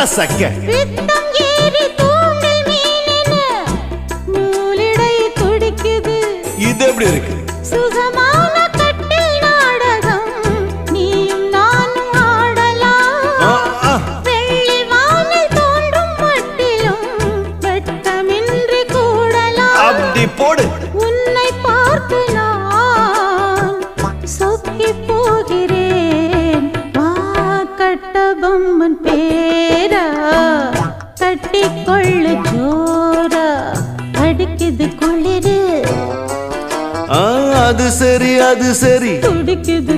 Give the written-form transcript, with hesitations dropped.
சக்க பித்தம் ஏறி தூண்டில் மீனென நூலிடை துடிக்குது. இது எப்படி இருக்கு? சுகமான கட்டில் நாடகம் நீயும் நானும் ஆடலாம். வெள்ளி வானில் தோன்றும் மட்டிலும் வெட்கமின்றி கூடலாம். அப்படி போடு. உன்னை பார்த்து நான் சொக்கி போகிறேன். வா கட்டபொம்மன் பேரா கட்டிக்கொள்ளு ஜோரா அடிக்குது குளிரு. அது சரி அது சரி துடிக்குது